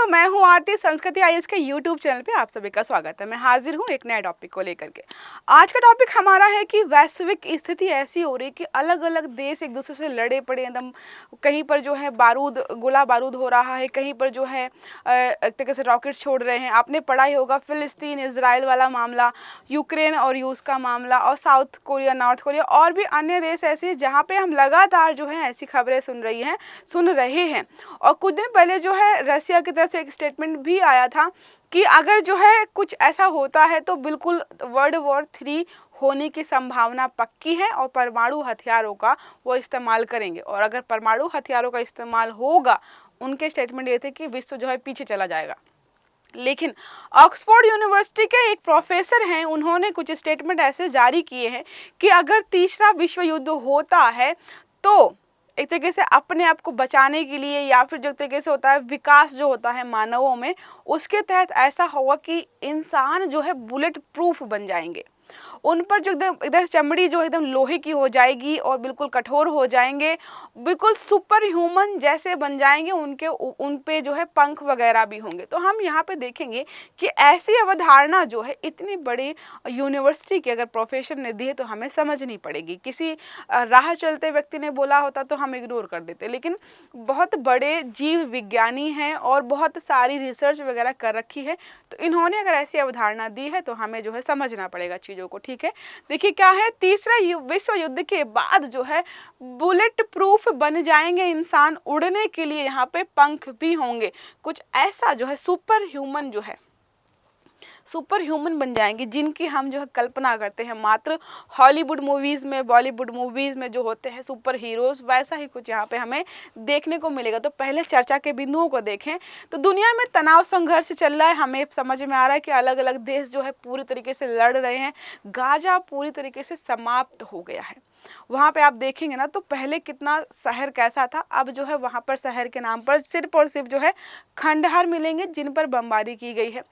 दोस्तों, मैं हूँ आरती। संस्कृति आईएएस के यूट्यूब चैनल पे आप सभी का स्वागत है। मैं हाजिर हूँ एक नए टॉपिक को लेकर के। आज का टॉपिक हमारा है कि वैश्विक स्थिति ऐसी हो रही है कि अलग अलग देश एक दूसरे से लड़े पड़े एकदम। कहीं पर जो है गोला बारूद हो रहा है, कहीं पर जो है एक तरीके से रॉकेट छोड़ रहे हैं। आपने पढ़ा ही होगा फिलिस्तीन इसराइल वाला मामला, यूक्रेन और रूस का मामला, और साउथ कोरिया नॉर्थ कोरिया, और भी अन्य देश ऐसे हैं जहाँ पे हम लगातार जो है ऐसी खबरें सुन रहे हैं। और कुछ दिन पहले जो है रसिया की तरफ से एक स्टेटमेंट भी आया था कि अगर जो है कुछ ऐसा होता है तो बिल्कुल वर्ल्ड वॉर 3 होने की संभावना पक्की है और परमाणु हथियारों का वो इस्तेमाल करेंगे। और अगर परमाणु हथियारों का इस्तेमाल होगा, उनके स्टेटमेंट ये थे कि विश्व जो है पीछे चला जाएगा। लेकिन ऑक्सफोर्ड यूनिवर्सिटी के एक प्रोफेसर हैं, उन्होंने कुछ स्टेटमेंट ऐसे जारी किए हैं कि अगर तीसरा विश्व युद्ध होता है तो एक तरीके से अपने आप को बचाने के लिए, या फिर जो तरीके से होता है विकास जो होता है मानवों में, उसके तहत ऐसा होगा कि इंसान जो है बुलेट प्रूफ बन जाएंगे। उन पर जो एकदम इधर चमड़ी जो एकदम लोहे की हो जाएगी और बिल्कुल कठोर हो जाएंगे, बिल्कुल सुपर ह्यूमन जैसे बन जाएंगे। उन पे जो है पंख वगैरह भी होंगे। तो हम यहाँ पे देखेंगे कि ऐसी अवधारणा जो है इतनी बड़ी यूनिवर्सिटी की अगर प्रोफेसर ने दी है तो हमें समझनी पड़ेगी। किसी राह चलते व्यक्ति ने बोला होता तो हम इग्नोर कर देते, लेकिन बहुत बड़े जीव विज्ञानी हैं और बहुत सारी रिसर्च वगैरह कर रखी है, तो इन्होंने अगर ऐसी अवधारणा दी है तो हमें जो है समझना पड़ेगा चीज़ों को। ठीक है, देखिए क्या है, तीसरा विश्व युद्ध के बाद जो है बुलेट प्रूफ बन जाएंगे इंसान, उड़ने के लिए यहाँ पे पंख भी होंगे। कुछ ऐसा जो है सुपर ह्यूमन बन जाएंगे जिनकी हम जो है कल्पना करते हैं मात्र हॉलीवुड मूवीज़ में, बॉलीवुड मूवीज़ में जो होते हैं सुपर हीरोज़, वैसा ही कुछ यहाँ पे हमें देखने को मिलेगा। तो पहले चर्चा के बिंदुओं को देखें तो दुनिया में तनाव संघर्ष चल रहा है। हमें समझ में आ रहा है कि अलग अलग देश जो है पूरी तरीके से लड़ रहे हैं। गाजा पूरी तरीके से समाप्त हो गया है। वहाँ पे आप देखेंगे ना तो पहले कितना शहर कैसा था, अब जो है वहाँ पर शहर के नाम पर सिर्फ और सिर्फ जो है खंडहर मिलेंगे जिन पर बमबारी की गई है।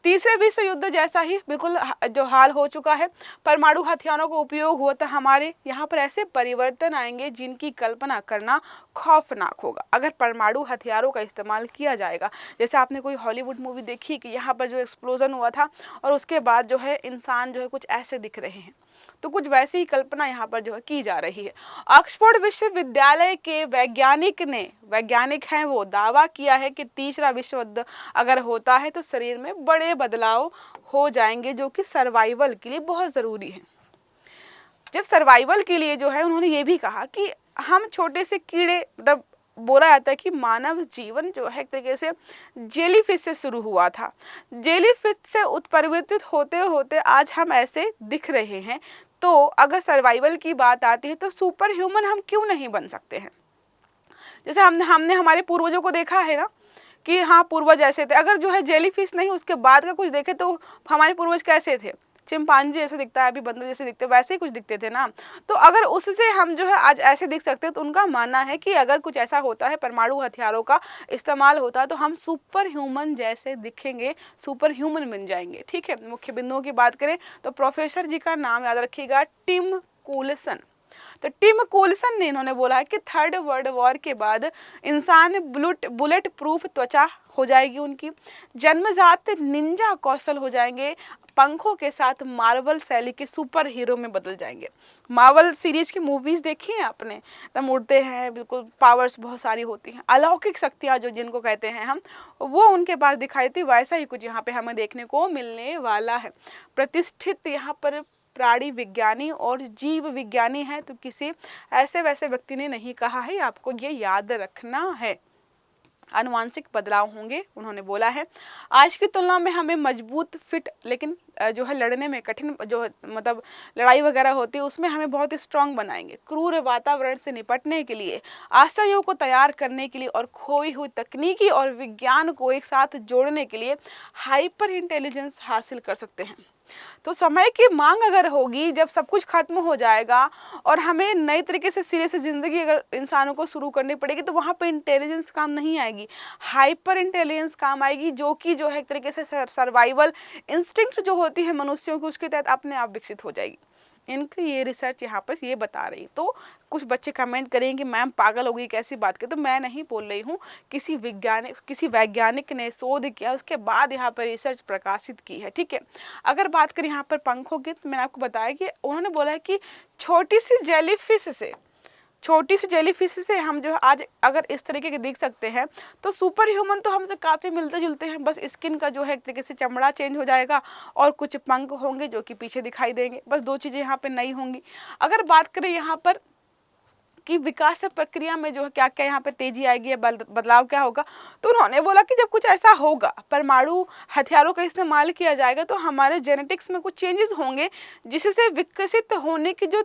तीसरे विश्व युद्ध जैसा ही बिल्कुल जो हाल हो चुका है, परमाणु हथियारों का उपयोग हुआ था हमारे यहाँ पर। ऐसे परिवर्तन आएंगे जिनकी कल्पना करना खौफनाक होगा अगर परमाणु हथियारों का इस्तेमाल किया जाएगा। जैसे आपने कोई हॉलीवुड मूवी देखी कि यहाँ पर जो एक्सप्लोजन हुआ था और उसके बाद जो है इंसान जो है कुछ ऐसे दिख रहे हैं, तो कुछ वैसी ही कल्पना यहाँ पर जो है की जा रही है। ऑक्सफोर्ड विश्वविद्यालय के वैज्ञानिक हैं, वो दावा किया है कि तीसरा विश्व युद्ध अगर होता है तो शरीर में बड़े बदलाव हो जाएंगे जो कि सर्वाइवल के लिए बहुत ज़रूरी है। जब सर्वाइवल के लिए जो है, उन्होंने ये भी कहा कि हम छोटे से कीड़े, मतलब बोला जाता है कि मानव जीवन जो है एक तरीके से जेलीफिश से शुरू हुआ था। जेलीफिश से उत्परिवर्तित होते होते आज हम ऐसे दिख रहे हैं। तो अगर सर्वाइवल की बात आती है तो सुपर ह्यूमन हम क्यों नहीं बन सकते हैं। जैसे हमने हमारे पूर्वजों को देखा है ना कि हाँ पूर्वज ऐसे थे। अगर जो है जेलीफिश नहीं उसके बाद का कुछ देखे तो हमारे पूर्वज कैसे थे, चिंपांजी जैसे दिखता है, अभी बंदर जैसे दिखते, वैसे ही कुछ दिखते थे ना। तो अगर उससे हम जो है आज ऐसे दिख सकते हैं तो उनका मानना है कि अगर कुछ ऐसा होता है, परमाणु हथियारों का इस्तेमाल होता है, तो हम सुपर ह्यूमन जैसे दिखेंगे, सुपर ह्यूमन बन जाएंगे। ठीक है, मुख्य बिंदुओं की बात करें तो प्रोफेसर जी का नाम याद रखिएगा, टिम कूलसन। तो टिम कूलसन ने इन्होंने बोला है कि थर्ड वर्ल्ड वॉर के बाद इंसान बुलेट प्रूफ त्वचा हो जाएगी, उनकी जन्मजात निंजा कौशल हो जाएंगे, पंखों के साथ मार्वल शैली के सुपर हीरो में बदल जाएंगे। मार्वल सीरीज की मूवीज देखी हैं आपने, तब उड़ते हैं, बिल्कुल पावर्स बहुत सारी होती हैं, अलौकिक शक्तियाँ जो जिनको कहते हैं हम, वो उनके पास दिखाई थी। वैसा ही कुछ यहाँ पे हमें देखने को मिलने वाला है। प्रतिष्ठित यहाँ पर प्राणी विज्ञानी और जीव विज्ञानी है, तो किसी ऐसे वैसे व्यक्ति ने नहीं कहा है, आपको ये याद रखना है। आनुवांशिक बदलाव होंगे, उन्होंने बोला है। आज की तुलना में हमें मजबूत, फिट, लेकिन जो है लड़ने में कठिन, जो मतलब लड़ाई वगैरह होती है उसमें हमें बहुत स्ट्रांग बनाएंगे। क्रूर वातावरण से निपटने के लिए, आश्रयों को तैयार करने के लिए और खोई हुई तकनीकी और विज्ञान को एक साथ जोड़ने के लिए हाइपर इंटेलिजेंस हासिल कर सकते हैं। तो समय की मांग अगर होगी, जब सब कुछ खत्म हो जाएगा और हमें नए तरीके से सिरे से जिंदगी अगर इंसानों को शुरू करनी पड़ेगी, तो वहाँ पे इंटेलिजेंस काम नहीं आएगी, हाइपर इंटेलिजेंस काम आएगी, जो कि जो है एक तरीके से सर्वाइवल इंस्टिंक्ट जो होती है मनुष्यों की, उसके तहत अपने आप विकसित हो जाएगी। इनकी ये रिसर्च यहाँ पर ये बता रही। तो कुछ बच्चे कमेंट करेंगे कि मैम पागल हो गई, कैसी बात की। तो मैं नहीं बोल रही हूँ, किसी वैज्ञानिक ने शोध किया, उसके बाद यहाँ पर रिसर्च प्रकाशित की है, ठीक है। अगर बात करें यहाँ पर पंखों की, तो मैंने आपको बताया कि उन्होंने बोला है कि छोटी सी जेलीफिश से हम जो आज अगर इस तरीके के देख सकते हैं, तो सुपर ह्यूमन तो हमसे काफ़ी मिलते जुलते हैं। बस स्किन का जो है एक तरीके से चमड़ा चेंज हो जाएगा और कुछ पंख होंगे जो कि पीछे दिखाई देंगे, बस 2 चीज़ें यहाँ पे नई होंगी। अगर बात करें यहाँ पर कि विकास प्रक्रिया में जो है क्या क्या यहाँ पे तेजी आएगी या बदलाव क्या होगा, तो उन्होंने बोला कि जब कुछ ऐसा होगा, परमाणु हथियारों का इस्तेमाल किया जाएगा, तो हमारे जेनेटिक्स में कुछ चेंजेस होंगे, जिससे विकसित होने की जो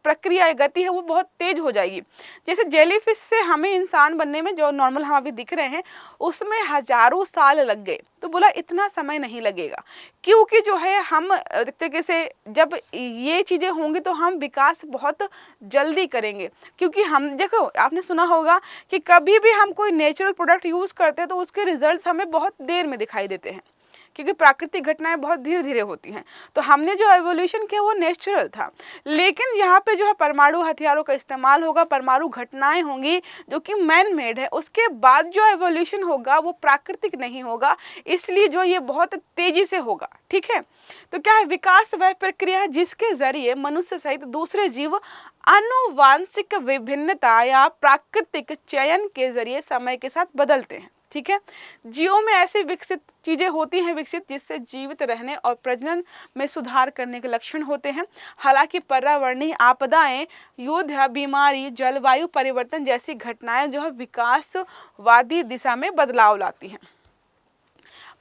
प्रक्रिया गति है वो बहुत तेज हो जाएगी। जैसे जेलीफिश से हमें इंसान बनने में, जो नॉर्मल हम अभी दिख रहे हैं, उसमें हजारों साल लग गए। तो बोला इतना समय नहीं लगेगा, क्योंकि जो है हम एक तरीके से जब ये चीज़ें होंगी तो हम विकास बहुत जल्दी करेंगे। क्योंकि हम देखो, आपने सुना होगा कि कभी भी हम कोई नेचुरल प्रोडक्ट यूज़ करते हैं तो उसके रिजल्ट्स हमें बहुत देर में दिखाई देते हैं, क्योंकि प्राकृतिक घटनाएं बहुत धीरे धीरे होती हैं। तो हमने जो एवोल्यूशन किया वो नेचुरल था, लेकिन यहाँ पे जो है परमाणु हथियारों का इस्तेमाल होगा, परमाणु घटनाएं होंगी जो कि मैन मेड है, उसके बाद जो एवोल्यूशन होगा वो प्राकृतिक नहीं होगा, इसलिए जो ये बहुत तेजी से होगा, ठीक है। तो क्या है, विकास वह प्रक्रिया है जिसके जरिए मनुष्य सहित दूसरे जीव आनुवांशिक विभिन्नता या प्राकृतिक चयन के जरिए समय के साथ बदलते हैं, ठीक है। जीवों में ऐसी विकसित चीजें होती हैं जिससे जीवित रहने और प्रजनन में सुधार करने के लक्षण होते हैं। हालांकि पर्यावरणीय आपदाएं, युद्ध, बीमारी, जलवायु परिवर्तन जैसी घटनाएं जो है विकासवादी दिशा में बदलाव लाती हैं।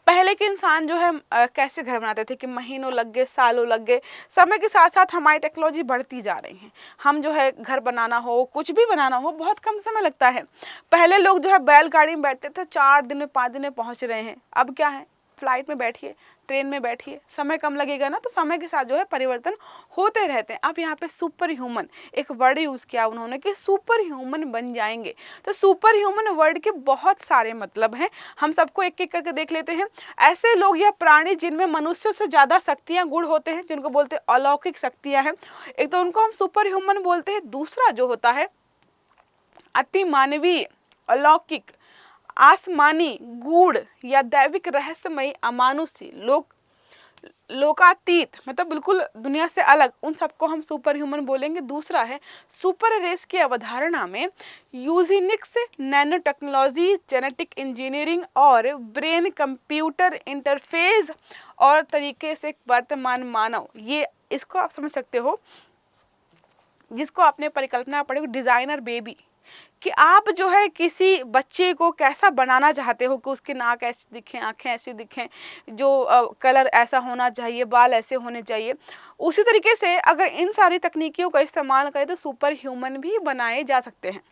पहले के इंसान जो है कैसे घर बनाते थे कि महीनों लग गए, सालों लग गए। समय के साथ साथ हमारी टेक्नोलॉजी बढ़ती जा रही है, हम जो है घर बनाना हो, कुछ भी बनाना हो, बहुत कम समय लगता है। पहले लोग जो है बैलगाड़ी में बैठते थे, 4 दिन में 5 दिन में पहुंच रहे हैं। अब क्या है, फ्लाइट में बैठिए, ट्रेन में बैठिए, समय कम लगेगा ना। तो समय के साथ जो है परिवर्तन होते रहते हैं। अब यहाँ पे सुपर ह्यूमन एक वर्ड यूज़ किया उन्होंने कि सुपर ह्यूमन बन जाएंगे। तो सुपर ह्यूमन वर्ड के बहुत सारे मतलब हैं, हम सबको एक एक करके देख लेते हैं। ऐसे लोग या प्राणी जिनमें मनुष्यों से ज़्यादा शक्तियाँ गुण होते हैं, जिनको बोलते हैं अलौकिक शक्तियाँ हैं, एक तो उनको हम सुपर ह्यूमन बोलते हैं। दूसरा जो होता है अति मानवीय, अलौकिक, आसमानी, गूढ़ या दैविक, रहस्यमयी, अमानुषी, लोकातीत, मतलब बिल्कुल दुनिया से अलग, उन सबको हम सुपर ह्यूमन बोलेंगे। दूसरा है सुपर रेस की अवधारणा में Eugenix, nano technology, genetic engineering और ब्रेन कंप्यूटर इंटरफेस और तरीके से वर्तमान मानव, ये इसको आप समझ सकते हो, जिसको आपने परिकल्पना पढ़ी डिजाइनर बेबी, कि आप जो है किसी बच्चे को कैसा बनाना चाहते हो कि उसकी नाक ऐसी दिखें, आंखें ऐसी दिखें, जो कलर ऐसा होना चाहिए, बाल ऐसे होने चाहिए। उसी तरीके से अगर इन सारी तकनीकियों का इस्तेमाल करें तो सुपर ह्यूमन भी बनाए जा सकते हैं।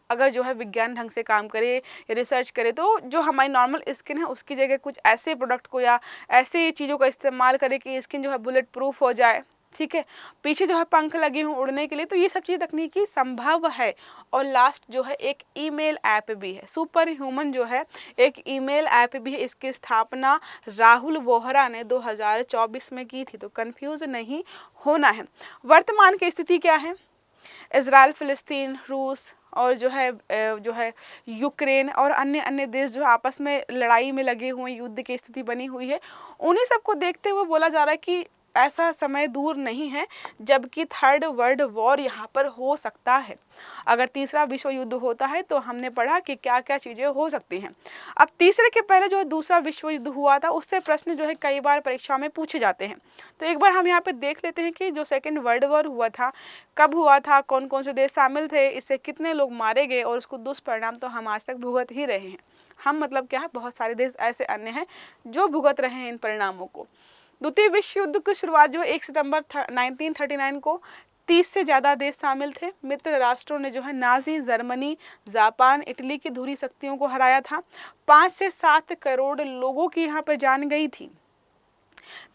अगर जो है विज्ञान ढंग से काम करे, रिसर्च करे, तो जो हमारी नॉर्मल स्किन है उसकी जगह कुछ ऐसे प्रोडक्ट को या ऐसे चीज़ों का इस्तेमाल करे कि स्किन जो है बुलेट प्रूफ हो जाए, ठीक है। पीछे जो है पंख लगे हों उड़ने के लिए, तो ये सब चीज़ तकनीकी संभव है। और लास्ट जो है एक ईमेल ऐप भी है, सुपर ह्यूमन जो है एक ईमेल ऐप भी है। इसकी स्थापना राहुल वोहरा ने 2024 में की थी, तो कंफ्यूज नहीं होना है। वर्तमान की स्थिति क्या है, इजराइल, फिलिस्तीन, रूस और जो है यूक्रेन और अन्य देश जो आपस में लड़ाई में लगे हुए, युद्ध की स्थिति बनी हुई है। उन्हीं सबको देखते हुए बोला जा रहा है कि ऐसा समय दूर नहीं है जबकि 3rd वर्ल्ड वॉर यहाँ पर हो सकता है। अगर तीसरा विश्व युद्ध होता है तो हमने पढ़ा कि क्या क्या चीज़ें हो सकती हैं। अब तीसरे के पहले जो दूसरा विश्व युद्ध हुआ था, उससे प्रश्न जो है कई बार परीक्षा में पूछे जाते हैं। तो एक बार हम यहाँ पे देख लेते हैं कि जो 2nd वर्ल्ड वॉर हुआ था, कब हुआ था, कौन कौन से देश शामिल थे, इससे कितने लोग मारे गए और उसको दुष्परिणाम तो हम आज तक भुगत ही रहे हैं। हम मतलब क्या है, बहुत सारे देश ऐसे अन्य हैं जो भुगत रहे हैं इन परिणामों को। द्वितीय विश्व युद्ध की शुरुआत जो 1 सितंबर 1939 को 30 से ज़्यादा देश शामिल थे। मित्र राष्ट्रों ने जो है नाजी जर्मनी, जापान, इटली की धुरी शक्तियों को हराया था। 5 से 7 करोड़ लोगों की यहाँ पर जान गई थी।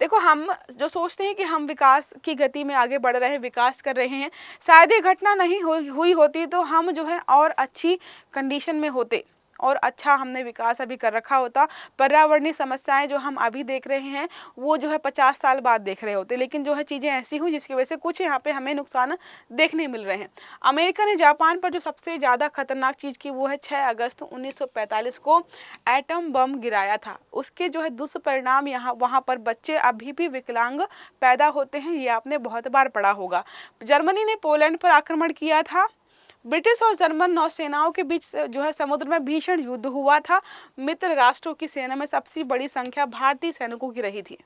देखो, हम जो सोचते हैं कि हम विकास की गति में आगे बढ़ रहे हैं, विकास कर रहे हैं, शायद ये घटना नहीं हुई होती तो हम जो है और अच्छी कंडीशन में होते और अच्छा हमने विकास अभी कर रखा होता, पर्यावरणीय समस्याएं जो हम अभी देख रहे हैं वो जो है 50 साल बाद देख रहे होते, लेकिन जो है चीज़ें ऐसी हुई जिसकी वजह से कुछ यहाँ पे हमें नुकसान देखने मिल रहे हैं। अमेरिका ने जापान पर जो सबसे ज़्यादा खतरनाक चीज़ की वो है 6 अगस्त 1945 को एटम बम गिराया था। उसके जो है दुष्परिणाम यहाँ वहाँ पर बच्चे अभी भी विकलांग पैदा होते हैं, ये आपने बहुत बार पढ़ा होगा। जर्मनी ने पोलैंड पर आक्रमण किया था। ब्रिटिश और जर्मन नौसेनाओं के बीच जो है समुद्र में भीषण युद्ध हुआ था। मित्र राष्ट्रों की सेना में सबसे बड़ी संख्या भारतीय सैनिकों की रही थी।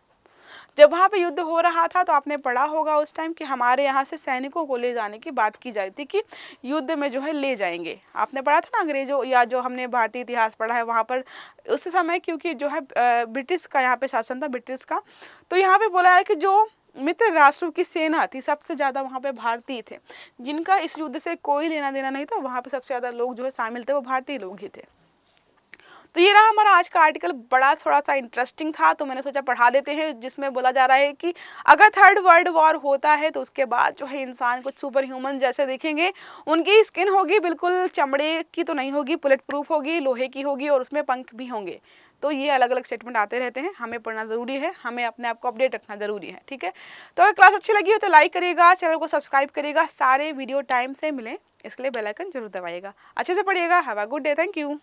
जब वहाँ पे युद्ध हो रहा था तो आपने पढ़ा होगा उस टाइम कि हमारे यहाँ से सैनिकों को ले जाने की बात की जा रही थी कि युद्ध में जो है ले जाएंगे। आपने पढ़ा था ना अंग्रेजों, या जो हमने भारतीय इतिहास पढ़ा है वहाँ पर उस समय, क्योंकि जो है ब्रिटिश का यहाँ पे शासन था, ब्रिटिश का, तो यहाँ पे बोला है कि जो मित्र राष्ट्रों की सेना थी सबसे ज़्यादा वहाँ पे भारतीय थे, जिनका इस युद्ध से कोई लेना देना नहीं था। वहाँ पे सबसे ज़्यादा लोग जो है शामिल थे वो भारतीय लोग ही थे। तो ये रहा हमारा आज का आर्टिकल, बड़ा थोड़ा सा इंटरेस्टिंग था तो मैंने सोचा पढ़ा देते हैं, जिसमें बोला जा रहा है कि अगर थर्ड वर्ल्ड वॉर होता है तो उसके बाद जो है इंसान कुछ सुपर ह्यूमन जैसे दिखेंगे। उनकी स्किन होगी बिल्कुल चमड़े की तो नहीं होगी, बुलेट प्रूफ होगी, लोहे की होगी और उसमें पंख भी होंगे। तो ये अलग अलग स्टेटमेंट आते रहते हैं, हमें पढ़ना ज़रूरी है, हमें अपने आप को अपडेट रखना ज़रूरी है। ठीक है, तो अगर क्लास अच्छी लगी हो तो लाइक करिएगा, चैनल को सब्सक्राइब करिएगा, सारे वीडियो टाइम से मिलें इसके लिए बेल आइकन जरूर दबाइएगा। अच्छे से पढ़िएगा। Have a good day, thank you.